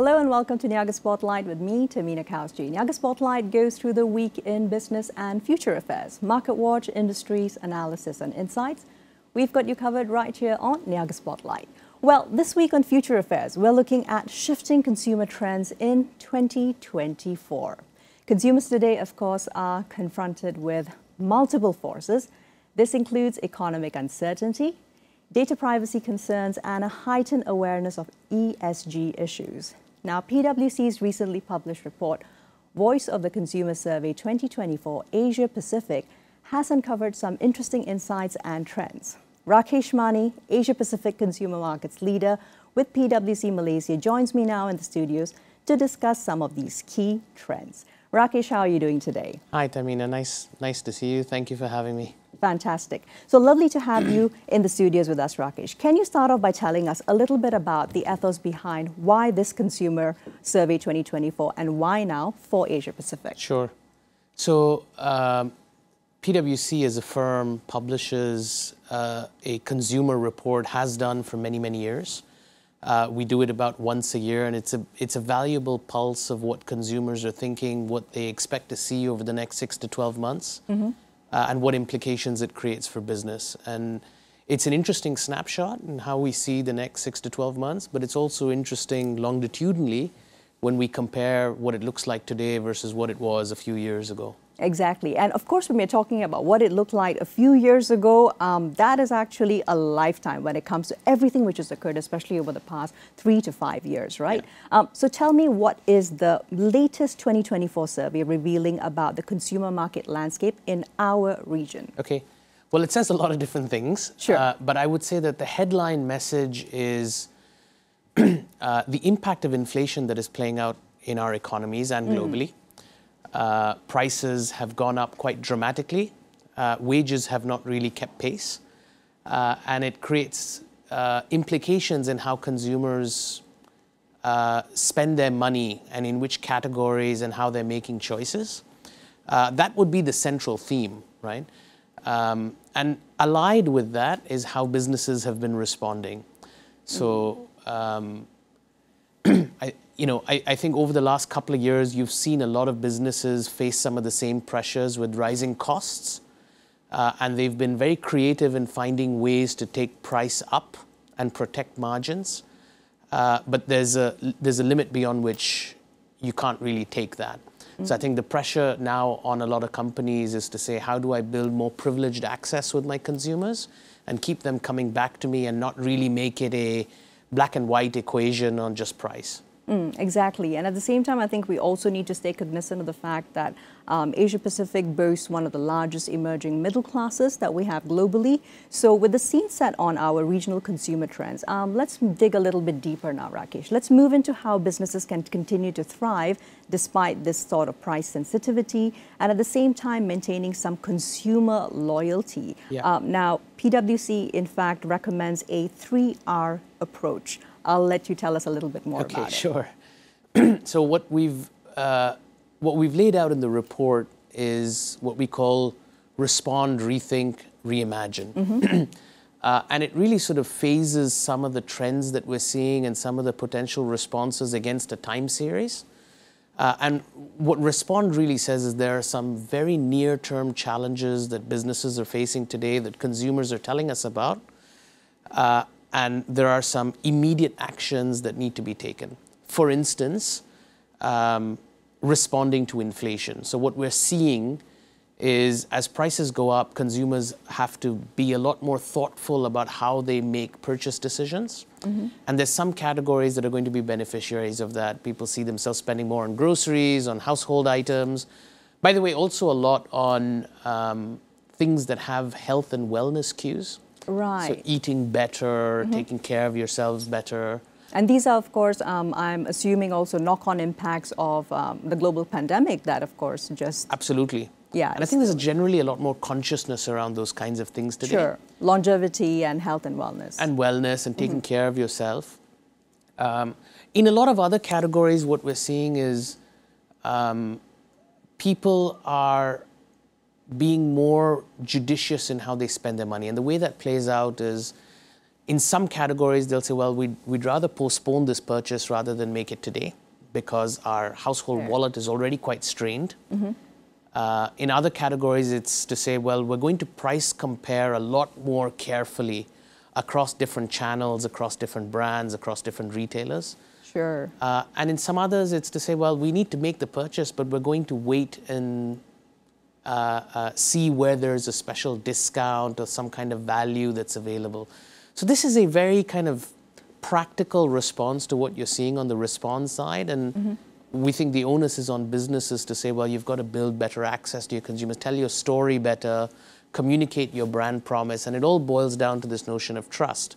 Hello and welcome to Niaga Spotlight with me, Tamina Kausji. Niaga Spotlight goes through the week in business and future affairs, market watch, industries, analysis and insights. We've got you covered right here on Niaga Spotlight. Well, this week on Future Affairs, we're looking at shifting consumer trends in 2024. Consumers today, of course, are confronted with multiple forces. This includes economic uncertainty, data privacy concerns, and a heightened awareness of ESG issues. Now, PwC's recently published report, Voice of the Consumer Survey 2024 Asia Pacific, has uncovered some interesting insights and trends. Rakesh Mani, Asia Pacific Consumer Markets Leader with PwC Malaysia, joins me now in the studios to discuss some of these key trends. Rakesh, how are you doing today? Hi, Tamina. Nice to see you. Thank you for having me. Fantastic. So lovely to have you in the studios with us, Rakesh. Can you start off by telling us a little bit about the ethos behind why this Consumer Survey 2024 and why now for Asia Pacific? Sure. So PwC as a firm publishes a consumer report, has done for many, many years. We do it about once a year, and it's a valuable pulse of what consumers are thinking, what they expect to see over the next 6 to 12 months. And what implications it creates for business. And it's an interesting snapshot in how we see the next 6 to 12 months, but it's also interesting longitudinally when we compare what it looks like today versus what it was a few years ago. Exactly. And of course, when we're talking about what it looked like a few years ago, that is actually a lifetime when it comes to everything which has occurred, especially over the past 3 to 5 years, right? Yeah. So tell me, what is the latest 2024 survey revealing about the consumer market landscape in our region? Okay. Well, it says a lot of different things. Sure. But I would say that the headline message is the impact of inflation that is playing out in our economies and globally. Prices have gone up quite dramatically. Wages have not really kept pace. And it creates implications in how consumers spend their money and in which categories and how they're making choices. That would be the central theme, right? And allied with that is how businesses have been responding. So I think over the last couple of years, you've seen a lot of businesses face some of the same pressures with rising costs. And they've been very creative in finding ways to take price up and protect margins. But there's a limit beyond which you can't really take that. So I think the pressure now on a lot of companies is to say, how do I build more privileged access with my consumers and keep them coming back to me and not really make it a black and white equation on just price? Exactly. And at the same time, I think we also need to stay cognizant of the fact that Asia Pacific boasts one of the largest emerging middle classes that we have globally. So with the scene set on our regional consumer trends, let's dig a little bit deeper now, Rakesh. Let's move into how businesses can continue to thrive despite this sort of price sensitivity and at the same time maintaining some consumer loyalty. Yeah. Now, PwC, in fact, recommends a 3R approach. I'll let you tell us a little bit more about it. Okay, sure. So what we've laid out in the report is what we call respond, rethink, reimagine. And it really sort of phases some of the trends that we're seeing and some of the potential responses against a time series. And what respond really says is there are some very near-term challenges that businesses are facing today that consumers are telling us about. And there are some immediate actions that need to be taken. For instance, responding to inflation. So what we're seeing is as prices go up, consumers have to be a lot more thoughtful about how they make purchase decisions. And there's some categories that are going to be beneficiaries of that. People see themselves spending more on groceries, on household items. By the way, also a lot on things that have health and wellness cues. Right. So eating better, taking care of yourselves better. And these are, of course, I'm assuming also knock-on impacts of the global pandemic that, of course, just... Absolutely. Yeah. And I think there's generally a lot more consciousness around those kinds of things today. Sure. Longevity and health and wellness. And wellness and taking care of yourself. In a lot of other categories, what we're seeing is people are being more judicious in how they spend their money. And the way that plays out is In some categories, they'll say, well, we'd rather postpone this purchase rather than make it today because our household wallet is already quite strained. In other categories, it's to say, well, we're going to price compare a lot more carefully across different channels, across different brands, across different retailers. Sure. And in some others, it's to say, well, we need to make the purchase, but we're going to wait and see where there's a special discount or some kind of value that's available. So this is a very kind of practical response to what you're seeing on the response side. And we think the onus is on businesses to say, well, you've got to build better access to your consumers, tell your story better, communicate your brand promise. And it all boils down to this notion of trust.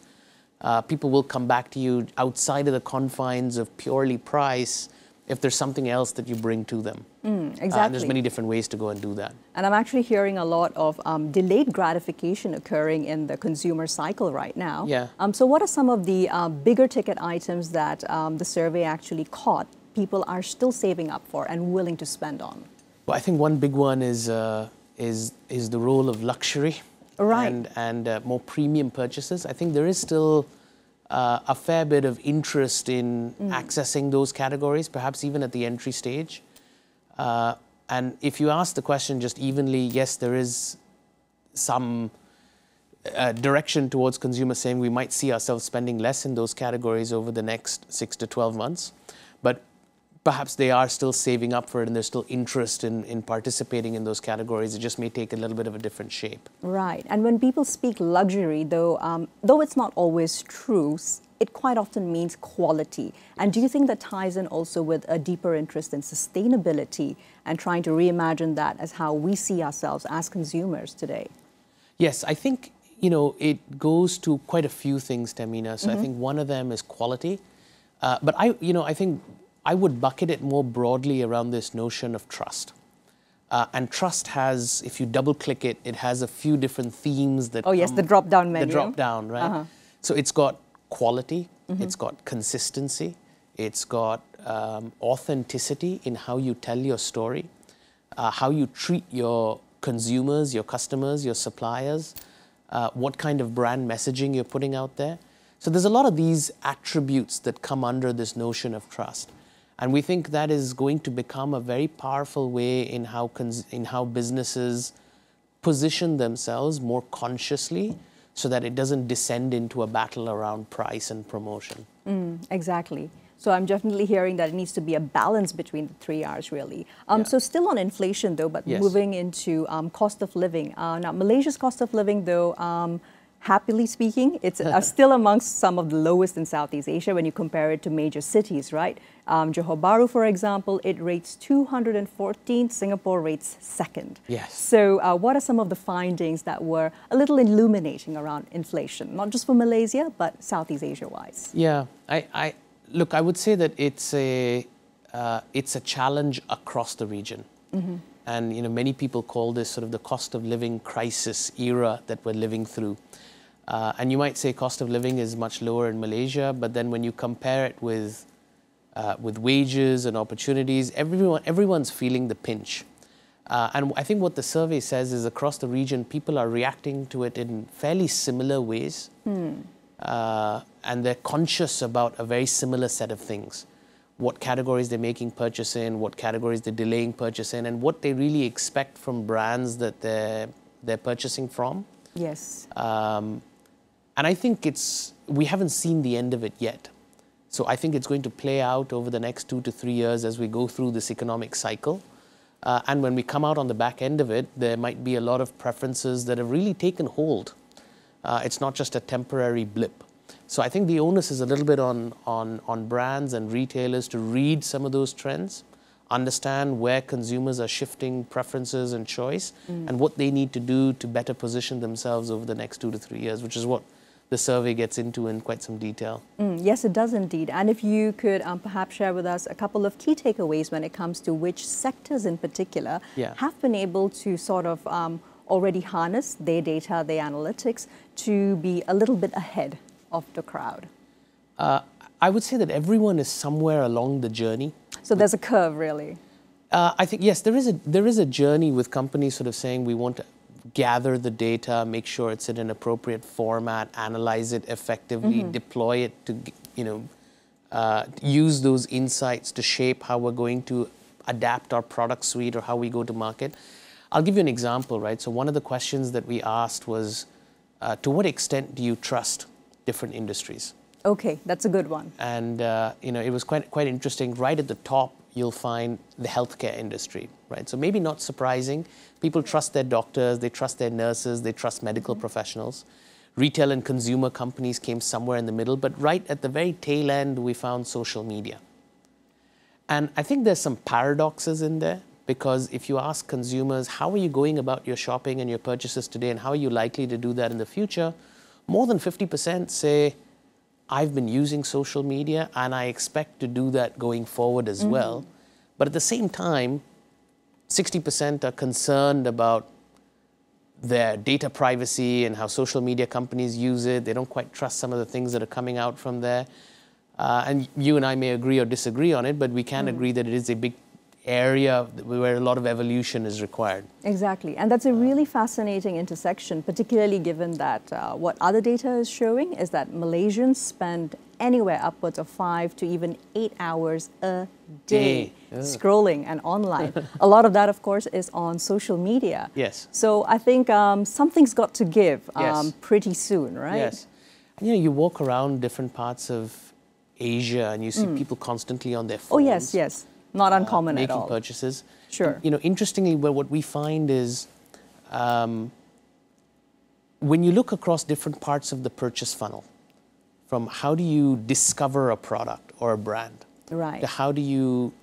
People will come back to you outside of the confines of purely price if there's something else that you bring to them. Exactly. And there's many different ways to go and do that. And I'm actually hearing a lot of delayed gratification occurring in the consumer cycle right now. Yeah. So what are some of the bigger ticket items that the survey actually caught people are still saving up for and willing to spend on? Well, I think one big one is the role of luxury. Right. And more premium purchases. I think there is still a fair bit of interest in accessing those categories, perhaps even at the entry stage. And if you ask the question just evenly, yes, there is some direction towards consumers saying we might see ourselves spending less in those categories over the next 6 to 12 months. But perhaps they are still saving up for it and there's still interest in participating in those categories. It just may take a little bit of a different shape. Right. And when people speak luxury, though it's not always true, it quite often means quality. And do you think that ties in also with a deeper interest in sustainability and trying to reimagine that as how we see ourselves as consumers today? Yes, I think, you know, it goes to quite a few things, Tamina. So I think one of them is quality. But I think I would bucket it more broadly around this notion of trust. And trust has, if you double click it, it has a few different themes that yes, the drop-down menu. The drop-down, right? So it's got quality, it's got consistency, it's got authenticity in how you tell your story, how you treat your consumers, your customers, your suppliers, what kind of brand messaging you're putting out there. So there's a lot of these attributes that come under this notion of trust. And we think that is going to become a very powerful way in how businesses position themselves more consciously so that it doesn't descend into a battle around price and promotion. Exactly. So I'm definitely hearing that it needs to be a balance between the 3 R's, really. So still on inflation, though, but moving into cost of living. Now, Malaysia's cost of living, though, happily speaking, it's still amongst some of the lowest in Southeast Asia when you compare it to major cities, right? Johor Bahru, for example, it rates 214, Singapore rates second. Yes. So what are some of the findings that were a little illuminating around inflation, not just for Malaysia, but Southeast Asia-wise? Yeah, look, I would say that it's a challenge across the region. And you know, many people call this sort of the cost of living crisis era that we're living through. And you might say cost of living is much lower in Malaysia, but then when you compare it with wages and opportunities, everyone's feeling the pinch. And I think what the survey says is across the region, people are reacting to it in fairly similar ways. And they're conscious about a very similar set of things. What categories they're making purchase in, what categories they're delaying purchase in, and what they really expect from brands that they're purchasing from. Yes. And I think we haven't seen the end of it yet. So I think it's going to play out over the next 2 to 3 years as we go through this economic cycle. And when we come out on the back end of it, there might be a lot of preferences that have really taken hold. It's not just a temporary blip. So I think the onus is a little bit on brands and retailers to read some of those trends, understand where consumers are shifting preferences and choice, and what they need to do to better position themselves over the next 2 to 3 years, which is what the survey gets into in quite some detail. Yes, it does indeed. And if you could perhaps share with us a couple of key takeaways when it comes to which sectors in particular have been able to sort of already harness their data, their analytics, to be a little bit ahead of the crowd. I would say that everyone is somewhere along the journey. So there's a curve, really. I think, yes, there is a journey with companies sort of saying we want to gather the data, make sure it's in an appropriate format, analyze it effectively, deploy it to, use those insights to shape how we're going to adapt our product suite or how we go to market. I'll give you an example, right? So one of the questions that we asked was, to what extent do you trust different industries? Okay, that's a good one. And it was quite interesting. Right at the top, you'll find the healthcare industry, right? So maybe not surprising. People trust their doctors, they trust their nurses, they trust medical professionals. Retail and consumer companies came somewhere in the middle, but right at the very tail end, we found social media. And I think there's some paradoxes in there, because if you ask consumers, how are you going about your shopping and your purchases today, and how are you likely to do that in the future? More than 50% say, I've been using social media and I expect to do that going forward as well. But at the same time, 60% are concerned about their data privacy and how social media companies use it. They don't quite trust some of the things that are coming out from there. And you and I may agree or disagree on it, but we can agree that it is a big area where a lot of evolution is required. Exactly, and that's a really fascinating intersection, particularly given that what other data is showing is that Malaysians spend anywhere upwards of 5 to even 8 hours a day scrolling and online. A lot of that, of course, is on social media. Yes. So I think something's got to give pretty soon, right? Yes. You walk around different parts of Asia and you see people constantly on their phones. Oh, yes, yes. Not uncommon at all. Making purchases. Sure. Interestingly, what we find is when you look across different parts of the purchase funnel, from how do you discover a product or a brand, right, to how do you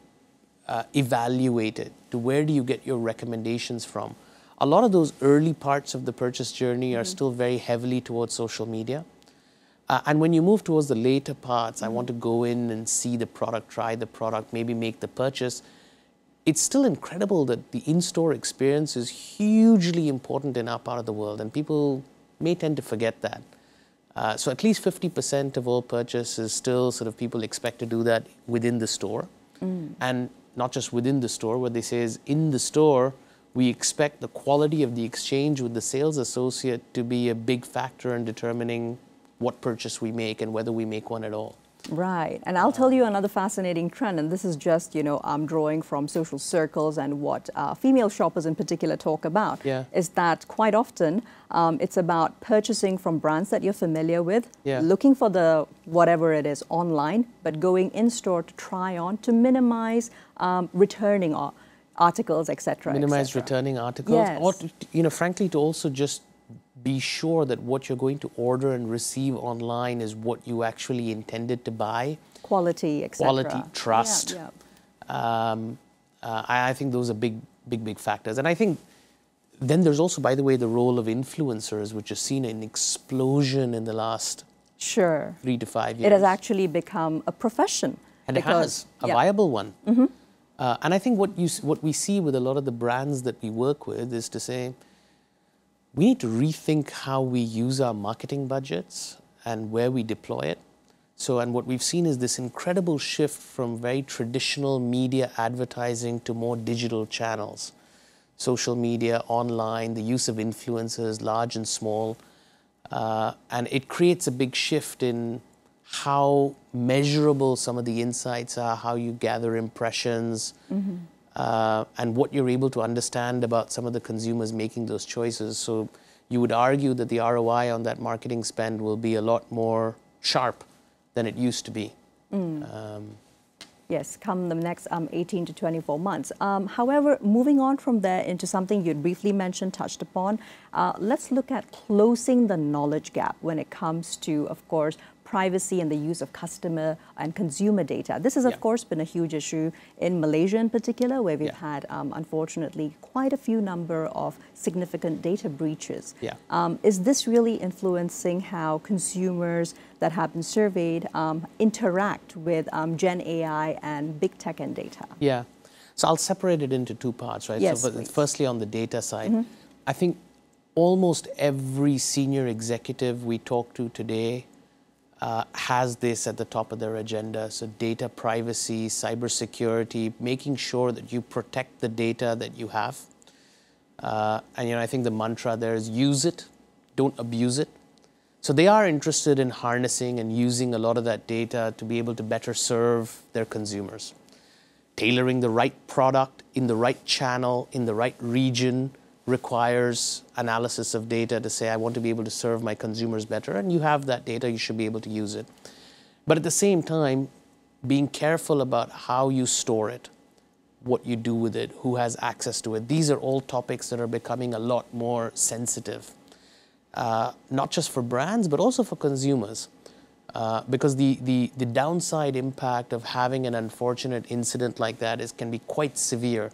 evaluate it, to where do you get your recommendations from, a lot of those early parts of the purchase journey are still very heavily towards social media. And when you move towards the later parts, I want to go in and see the product, try the product, maybe make the purchase. It's still incredible that the in-store experience is hugely important in our part of the world, and people may tend to forget that. So at least 50% of all purchases still sort of people expect to do that within the store. And not just within the store, what they say is in the store, we expect the quality of the exchange with the sales associate to be a big factor in determining what purchase we make and whether we make one at all. Right, and I'll tell you another fascinating trend, and this is just, I'm drawing from social circles and what female shoppers in particular talk about, is that quite often it's about purchasing from brands that you're familiar with, looking for the whatever it is online, but going in-store to try on to minimize returning articles, etc. Minimize returning articles, or frankly, to also just be sure that what you're going to order and receive online is what you actually intended to buy. Quality, etc. Quality, trust. I think those are big factors. And I think then there's also, by the way, the role of influencers, which has seen an explosion in the last 3 to 5 years. It has actually become a profession. And it has, a viable one. And I think what we see with a lot of the brands that we work with is to say, we need to rethink how we use our marketing budgets and where we deploy it. And what we've seen is this incredible shift from very traditional media advertising to more digital channels. Social media, online, the use of influencers, large and small. And it creates a big shift in how measurable some of the insights are, how you gather impressions, and what you're able to understand about some of the consumers making those choices. So you would argue that the ROI on that marketing spend will be a lot more sharp than it used to be. Yes, come the next 18 to 24 months. However, moving on from there into something you'd briefly mentioned, touched upon, let's look at closing the knowledge gap when it comes to, of course, privacy and the use of customer and consumer data. This has, of course, been a huge issue in Malaysia in particular, where we've had, unfortunately, quite a few number of significant data breaches. Is this really influencing how consumers that have been surveyed interact with Gen AI and big tech and data? So I'll separate it into 2 parts, right? Yes, so firstly, on the data side, I think almost every senior executive we talk to today has this at the top of their agenda. So data privacy, cybersecurity, making sure that you protect the data that you have. And I think the mantra there is use it, don't abuse it. So they are interested in harnessing and using a lot of that data to be able to better serve their consumers. Tailoring the right product in the right channel, in the right region requires analysis of data to say, I want to be able to serve my consumers better. And you have that data, you should be able to use it. But at the same time, being careful about how you store it, what you do with it, who has access to it. These are all topics that are becoming a lot more sensitive, not just for brands, but also for consumers. Because the downside impact of having an unfortunate incident like that can be quite severe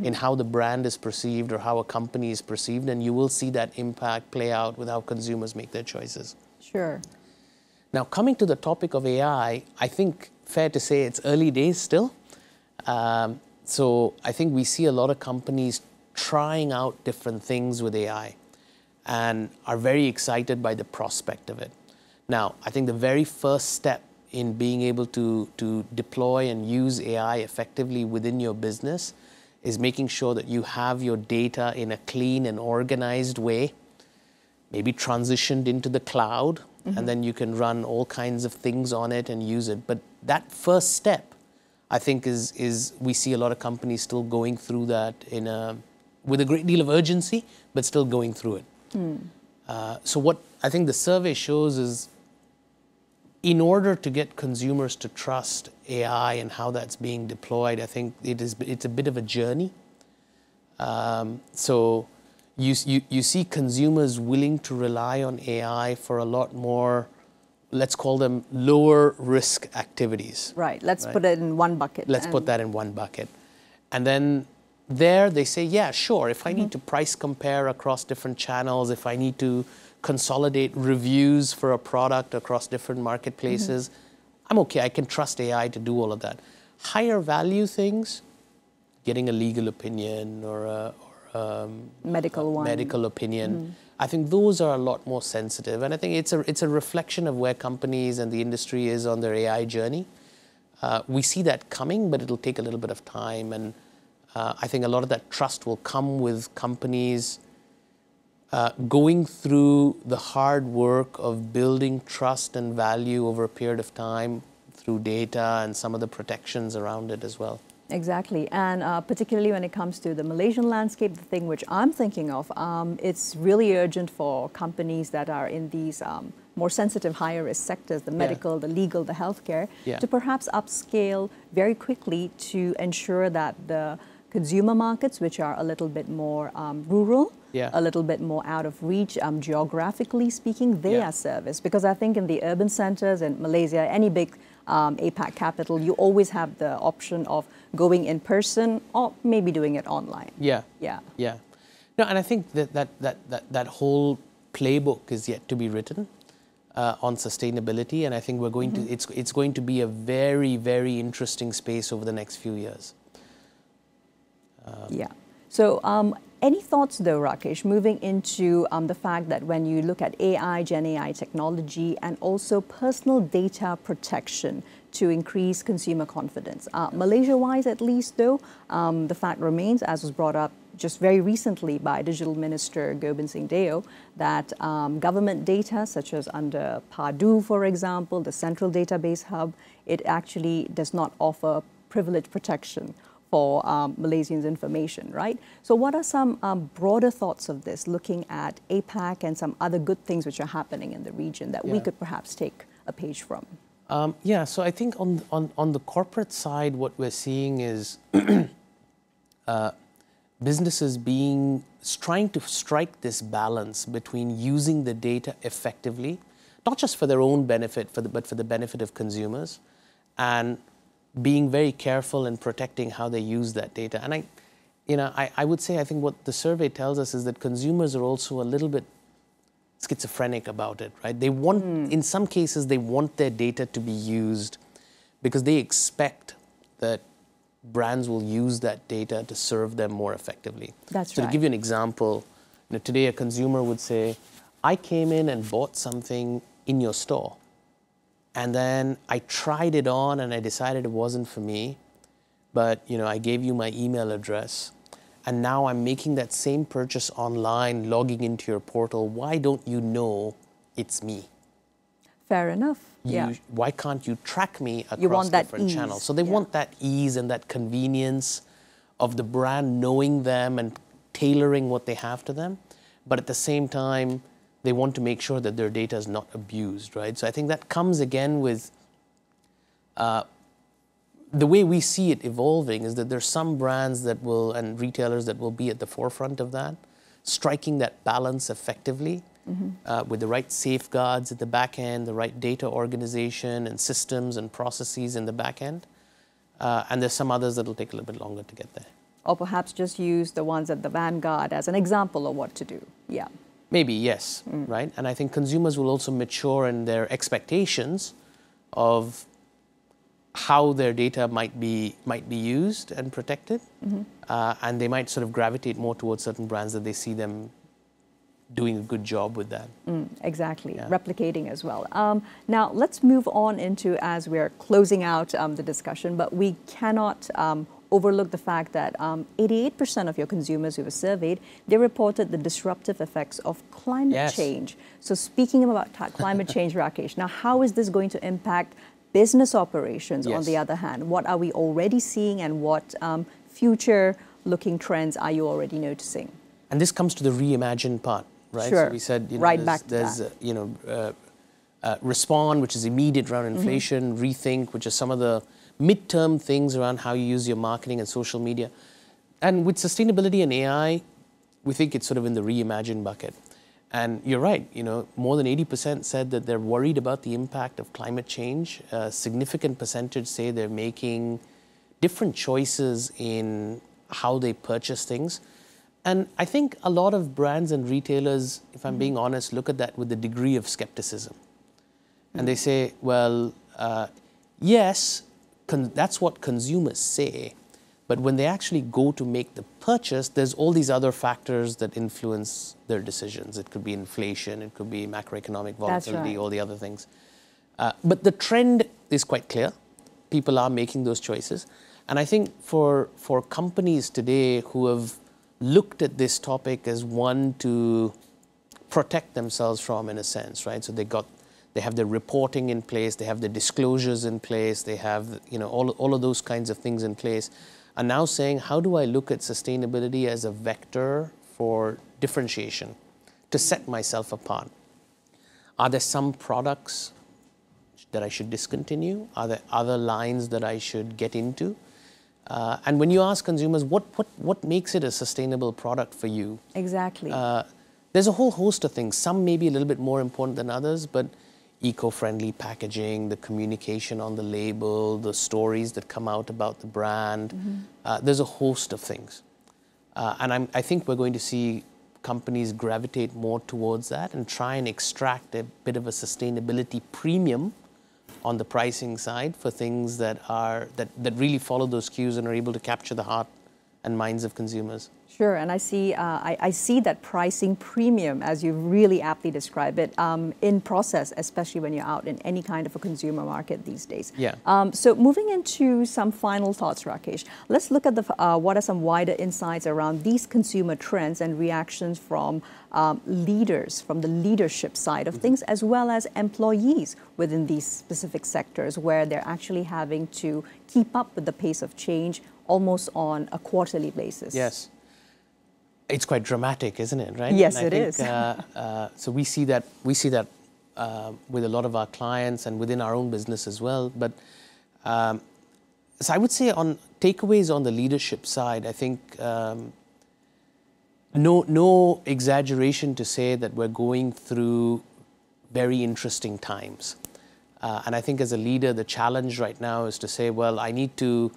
in how the brand is perceived or how a company is perceived, and you will see that impact play out with how consumers make their choices. Sure. Now, coming to the topic of AI, I think fair to say it's early days still. So I think we see a lot of companies trying out different things with AI and are very excited by the prospect of it. Now, I think the very first step in being able to deploy and use AI effectively within your business is making sure that you have your data in a clean and organized way, maybe transitioned into the cloud, and then you can run all kinds of things on it and use it. But that first step, I think, is we see a lot of companies still going through that with a great deal of urgency, but still going through it. So what I think the survey shows is, in order to get consumers to trust AI and how that's being deployed, I think it's a bit of a journey. So you see consumers willing to rely on AI for a lot more, let's call them lower risk activities. Right, let's put it in one bucket. Let's put that in one bucket. And then there they say, yeah, sure, if I need to price compare across different channels, if I need to consolidate reviews for a product across different marketplaces, I'm okay, I can trust AI to do all of that. Higher value things, getting a legal opinion or a medical opinion, I think those are a lot more sensitive. And I think it's a reflection of where companies and the industry is on their AI journey. We see that coming, but it'll take a little bit of time. And I think a lot of that trust will come with companies going through the hard work of building trust and value over a period of time through data and some of the protections around it as well. Exactly, and particularly when it comes to the Malaysian landscape, the thing which I'm thinking of, it's really urgent for companies that are in these more sensitive, higher risk sectors, the medical, the legal, the healthcare, to perhaps upscale very quickly to ensure that the consumer markets, which are a little bit more rural, a little bit more out of reach, geographically speaking, they are serviced. Because I think in the urban centers in Malaysia, any big APAC capital, you always have the option of going in person or maybe doing it online. No, and I think that whole playbook is yet to be written on sustainability, and I think we're going to it's going to be a very, very interesting space over the next few years. So any thoughts though, Rakesh, moving into the fact that when you look at AI, Gen AI technology, and also personal data protection to increase consumer confidence. Malaysia-wise at least though, the fact remains, as was brought up just very recently by Digital Minister Gobind Singh Deo, that government data such as under PADU, for example, the Central Database Hub, it actually does not offer privilege protection for Malaysians' information, right? So what are some broader thoughts of this, looking at APAC and some other good things which are happening in the region that we could perhaps take a page from? So I think on the corporate side, what we're seeing is businesses trying to strike this balance between using the data effectively, not just for their own benefit, but for the benefit of consumers, and being very careful in protecting how they use that data. And I would say, I think what the survey tells us is that consumers are also a little bit schizophrenic about it, right? They want, in some cases, they want their data to be used because they expect that brands will use that data to serve them more effectively. That's right. So to give you an example, today a consumer would say, I came in and bought something in your store, and then I tried it on and I decided it wasn't for me, but I gave you my email address. and now I'm making that same purchase online, logging into your portal. Why don't you know it's me? Fair enough. Why can't you track me across different channels? So they want that ease and that convenience of the brand knowing them and tailoring what they have to them. But at the same time, they want to make sure that their data is not abused, right? So I think that comes again with the way we see it evolving is that there's some brands that will, and retailers that will be at the forefront of that, striking that balance effectively. With the right safeguards at the back end, the right data organization and systems and processes in the back end. And there's some others that will take a little bit longer to get there. Or perhaps just use the ones at the vanguard as an example of what to do. Yeah. Maybe, yes, right? And I think consumers will also mature in their expectations of how their data might be used and protected. And they might sort of gravitate more towards certain brands that they see them doing a good job with that. Exactly, replicating as well. Now, let's move on into, as we're closing out the discussion, but we cannot overlook the fact that 88% of your consumers who were surveyed, they reported the disruptive effects of climate change. So speaking about climate change, Rakesh, now how is this going to impact business operations on the other hand? What are we already seeing and what future-looking trends are you already noticing? And this comes to the reimagine part. Right? Sure. So we said, there's respond, which is immediate around inflation, rethink, which is some of the midterm things around how you use your marketing and social media. And with sustainability and AI, we think it's sort of in the reimagine bucket. And you're right, more than 80% said that they're worried about the impact of climate change. A significant percentage say they're making different choices in how they purchase things. And I think a lot of brands and retailers, if I'm being honest, look at that with a degree of skepticism. And they say, well, yes, that's what consumers say. But when they actually go to make the purchase, there's all these other factors that influence their decisions. It could be inflation, it could be macroeconomic volatility, all the other things. But the trend is quite clear. People are making those choices. And I think for companies today who have looked at this topic as one to protect themselves from, in a sense, right? So they have their reporting in place, they have the disclosures in place, they have all of those kinds of things in place, are now saying, how do I look at sustainability as a vector for differentiation, to set myself apart? Are there some products that I should discontinue? Are there other lines that I should get into? And when you ask consumers, what makes it a sustainable product for you? Exactly. There's a whole host of things. Some may be a little bit more important than others, but eco-friendly packaging, the communication on the label, the stories that come out about the brand. There's a host of things. And I think we're going to see companies gravitate more towards that and try and extract a bit of a sustainability premium on the pricing side for things that really follow those cues and are able to capture the heart and minds of consumers. Sure, and I see that pricing premium, as you really aptly describe it, in process, especially when you're out in any kind of a consumer market these days. Yeah. So moving into some final thoughts, Rakesh, let's look at what are some wider insights around these consumer trends and reactions from leaders, from the leadership side of things, as well as employees within these specific sectors where they're actually having to keep up with the pace of change almost on a quarterly basis. Yes. It's quite dramatic, isn't it? Right? Yes, it is. So we see that with a lot of our clients and within our own business as well. But so I would say on takeaways on the leadership side, I think no exaggeration to say that we're going through very interesting times. And I think as a leader, the challenge right now is to say, well, I need to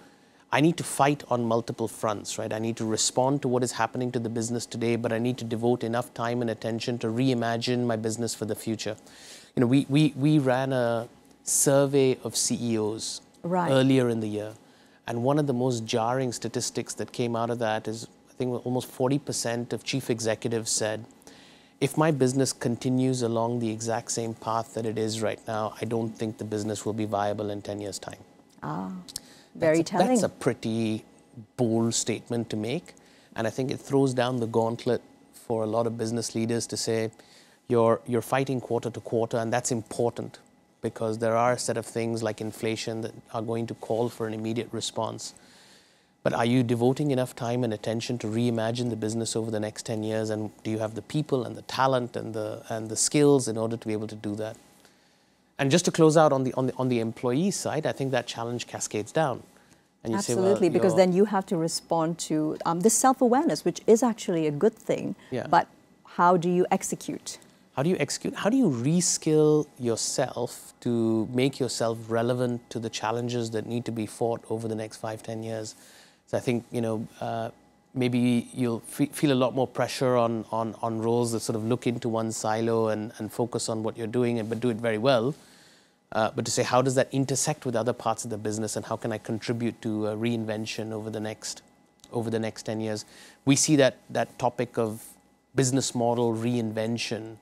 fight on multiple fronts, right? I need to respond to what is happening to the business today, but I need to devote enough time and attention to reimagine my business for the future. We ran a survey of CEOs earlier in the year, and one of the most jarring statistics that came out of that is, I think almost 40% of chief executives said, if my business continues along the exact same path that it is right now, I don't think the business will be viable in 10 years' time. Very telling. That's a pretty bold statement to make. And I think it throws down the gauntlet for a lot of business leaders to say, you're fighting quarter to quarter, and that's important because there are a set of things like inflation that are going to call for an immediate response. But are you devoting enough time and attention to reimagine the business over the next 10 years? And do you have the people and the talent and the skills in order to be able to do that? And just to close out on the employee side, I think that challenge cascades down. And you Absolutely, say, well, because then you have to respond to this self-awareness, which is actually a good thing. Yeah. But how do you execute? How do you execute? How do you reskill yourself to make yourself relevant to the challenges that need to be fought over the next 5-10 years? So I think, maybe you'll feel a lot more pressure on roles that sort of look into one silo and focus on what you're doing, but do it very well. But to say, how does that intersect with other parts of the business, and how can I contribute to reinvention over the next 10 years? We see that topic of business model reinvention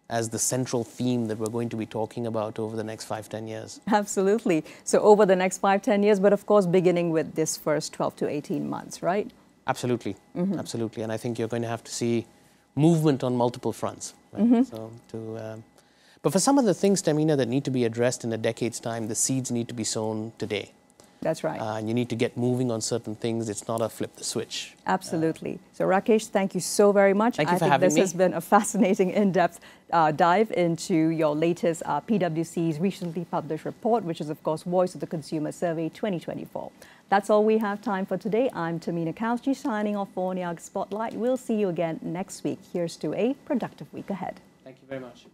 as the central theme that we're going to be talking about over the next 5-10 years. Absolutely. So over the next 5-10 years, but of course beginning with this first 12 to 18 months, right? Absolutely, absolutely. And I think you're going to have to see movement on multiple fronts. Right? But for some of the things, Tamina, that need to be addressed in a decade's time, the seeds need to be sown today. That's right. And you need to get moving on certain things. It's not a flip the switch. Absolutely. So Rakesh, thank you so very much. Thank you for having me. I think this has been a fascinating, in-depth dive into your latest PwC's recently published report, which is, of course, Voice of the Consumer Survey 2024. That's all we have time for today. I'm Tamina Kausji, signing off for Niaga Spotlight. We'll see you again next week. Here's to a productive week ahead. Thank you very much.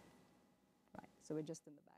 Right. So we're just in the back.